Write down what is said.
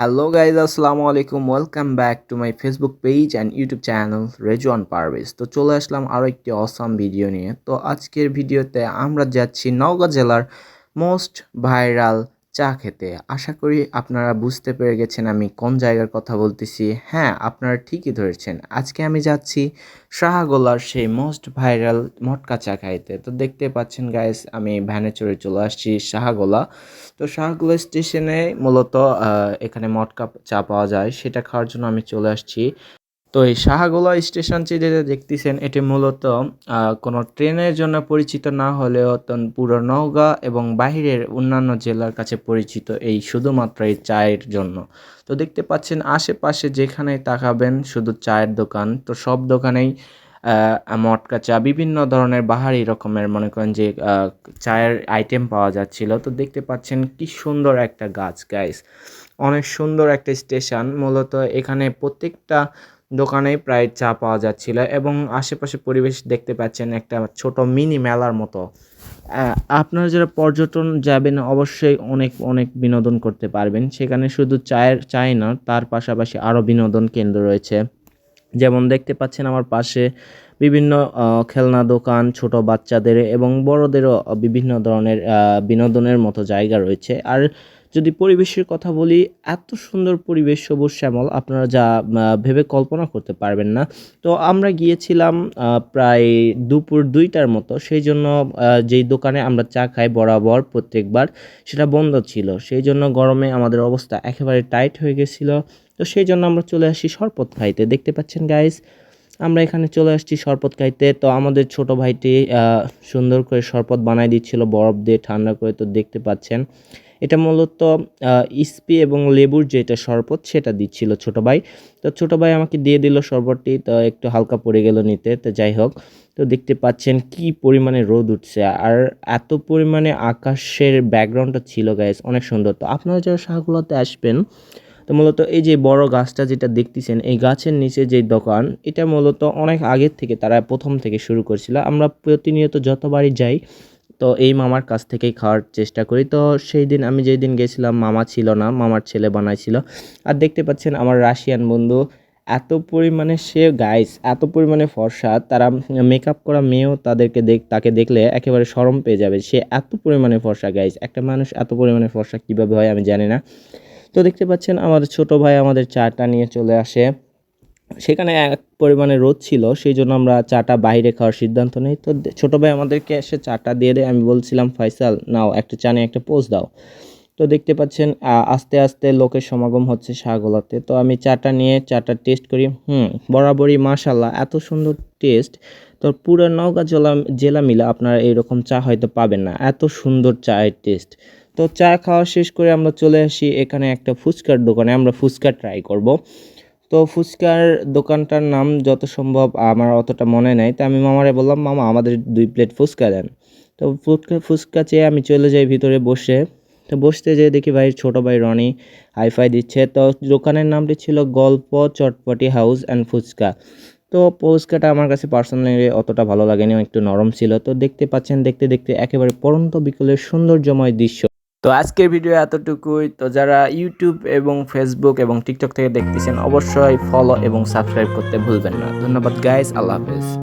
Hello guys, আসসালামু আলাইকুম। Welcome back to my Facebook page and YouTube channel Rezwan Parvez. তো চলে আসলাম আরও একটি অসাম ভিডিও নিয়ে। তো আজকের ভিডিওতে আমরা যাচ্ছি নওগাঁ জেলার মোস্ট ভাইরাল চা খেতে। আশা করি আপনারা বুঝতে পেরে গেছেন আমি কোন জায়গার কথা বলতেছি। হ্যাঁ, আপনারা ঠিকই ধরেছেন। আজকে আমি যাচ্ছি শাহগোলার সেই মোস্ট ভাইরাল মটকা চা খাইতে। তো দেখতে পাচ্ছেন গাইস, আমি ভ্যানে চড়ে চলে আসছি শাহগোলা। তো শাহগুলা স্টেশনে মূলত এখানে মটকা চা পাওয়া যায়, সেটা খাওয়ার জন্য আমি চলে আসছি। তো এই শাহগোলা স্টেশনটি যেটা দেখতেছেন, এটি মূলত কোনো ট্রেনের জন্য পরিচিত না হলেও পুরো নওগাঁ এবং বাহিরের অন্যান্য জেলার কাছে পরিচিত এই শুধুমাত্র এই চায়ের জন্য। তো দেখতে পাচ্ছেন আশেপাশে যেখানেই তাকাবেন শুধু চায়ের দোকান। তো সব দোকানেই মটকা চা, বিভিন্ন ধরনের বাহারি রকমের মনে করেন যে চায়ের আইটেম পাওয়া যাচ্ছিল। তো দেখতে পাচ্ছেন কি সুন্দর একটা গাছ গাইস, অনেক সুন্দর একটা স্টেশন। মূলত এখানে প্রত্যেকটা দোকানেই প্রায় চা পাওয়া যাচ্ছিল এবং আশেপাশে পরিবেশ দেখতে পাচ্ছেন একটা ছোট মিনি মেলার মতো। আপনারা যারা পর্যটন যাবেন অবশ্যই অনেক অনেক বিনোদন করতে পারবেন সেখানে। শুধু চায় না, তার পাশাপাশি আরও বিনোদন কেন্দ্র রয়েছে। যেমন দেখতে পাচ্ছেন আমার পাশে বিভিন্ন খেলনা দোকান, ছোট বাচ্চাদের এবং বড়দেরও বিভিন্ন ধরনের বিনোদনের মতো জায়গা রয়েছে। আর যদি পরিবেশের কথা বলি, এত সুন্দর পরিবেশ, সবুজ শ্যামল, আপনারা যা ভেবে কল্পনা করতে পারবেন না। তো আমরা গিয়েছিলাম প্রায় দুপুর 2টার মতো। সেই জন্য যেই দোকানে আমরা চা খাই বরাবর প্রত্যেকবার, সেটা বন্ধ ছিল। সেই জন্য গরমে আমাদের অবস্থা একেবারে টাইট হয়ে গেছিলো। তো সেই জন্য আমরা চলে আসি শরবত খাইতে। দেখতে পাচ্ছেন গাইস, আমরা এখানে চলে আসছি শরবত খাইতে। তো আমাদের ছোট ভাইটি সুন্দর করে শরবত বানাই দিচ্ছিল বরফ দিয়ে ঠান্ডা করে। তো দেখতে পাচ্ছেন এটা মূলত ইস্পি এবং লেবুর যেটা শরবত সেটা দিচ্ছিল ছোট ভাই। তো ছোট ভাই আমাকে দিয়ে দিল শরবতটি, তো একটু হালকা পড়ে গেল নিতে। তো যাই হোক, তো দেখতে পাচ্ছেন কি পরিমাণে রোদ উঠছে আর এত পরিমাণে আকাশের ব্যাকগ্রাউন্ডটা ছিল গাইস, অনেক সুন্দর। তো আপনারা যারা শাহগুলাতে আসবেন, তো মূলত এই যে বড় গাছটা যেটা দেখতেছেন, এই গাছের নিচে যে দোকান, এটা মূলত অনেক আগের থেকে তারা প্রথম থেকে শুরু করেছিল। আমরা প্রতিনিয়ত যতবারই যাই, তো এই মামার কাছ থেকেই খাওয়ার চেষ্টা করি। তো সেই দিন আমি যেই দিন গেছিলাম মামা ছিল না, মামার ছেলে বানাইছিল। আর দেখতে পাচ্ছেন আমার রাশিয়ান বন্ধু, এত পরিমাণে সে গাইস, এত পরিমাণে ফর্সা, তারা মেকআপ করা মেয়েও তাকে দেখলে একেবারে শরম পেয়ে যাবে। সে এত পরিমাণে ফর্সা গাইস, একটা মানুষ এত পরিমাণে ফর্সা কীভাবে হয় আমি জানি না। তো দেখতে পাচ্ছেন আমাদের ছোট ভাই আমাদের চাটা নিয়ে চলে আসে। সেখানে এক পরিমাণে রোদ ছিল, সেই জন্য আমরা চাটা বাইরে খাওয়ার সিদ্ধান্ত নিই। তো ছোট ভাই আমাদেরকে এসে চাটা দিয়ে দেয়। আমি বলছিলাম, ফয়সাল নাও একটা চা নিয়ে একটা পোজ দাও। তো দেখতে পাচ্ছেন আস্তে আস্তে লোকের সমাগম হচ্ছে শাহগোলাতে। তো আমি চাটা নিয়ে চাটা টেস্ট করি। বরাবরই মাশাল্লাহ এত সুন্দর টেস্ট। তো পুরো নওগাঁ জেলা মিলে আপনারা এইরকম চা হয়তো পাবেন না, এত সুন্দর চায়ের টেস্ট। তো চা খাওয়া শেষ করে আমরা চলে আসি এখানে একটা ফুচকার দোকানে, আমরা ফুচকা ট্রাই করব। তো ফুচকার দোকানটার নাম যত সম্ভব আমার অতটা মনে নেই। তো আমি মামারে বললাম, মামা আমাদের 2 প্লেট ফুচকা দেন। তো ফুচকা চেয়ে আমি চলে যাই ভিতরে বসে। তো বসতে যেয়ে দেখি ভাই ছোট ভাই রনি হাইফাই দিচ্ছে। তো দোকানের নামটি ছিল গল্প চটপটি হাউস অ্যান্ড ফুচকা। তো ফুচকাটা আমার কাছে পার্সোনালি অতটা ভালো লাগেনি, একটু নরম ছিল। তো দেখতে পাচ্ছেন দেখতে দেখতে একেবারে পড়ন্ত বিকেলের সৌন্দর্যময় দৃশ্য। তো আজকের ভিডিও এতটুকুই। তো যারা ইউটিউব এবং ফেসবুক এবং টিকটক থেকে দেখতেছেন অবশ্যই ফলো এবং সাবস্ক্রাইব করতে ভুলবেন না। ধন্যবাদ গাইস, আল্লাহ হাফেজ।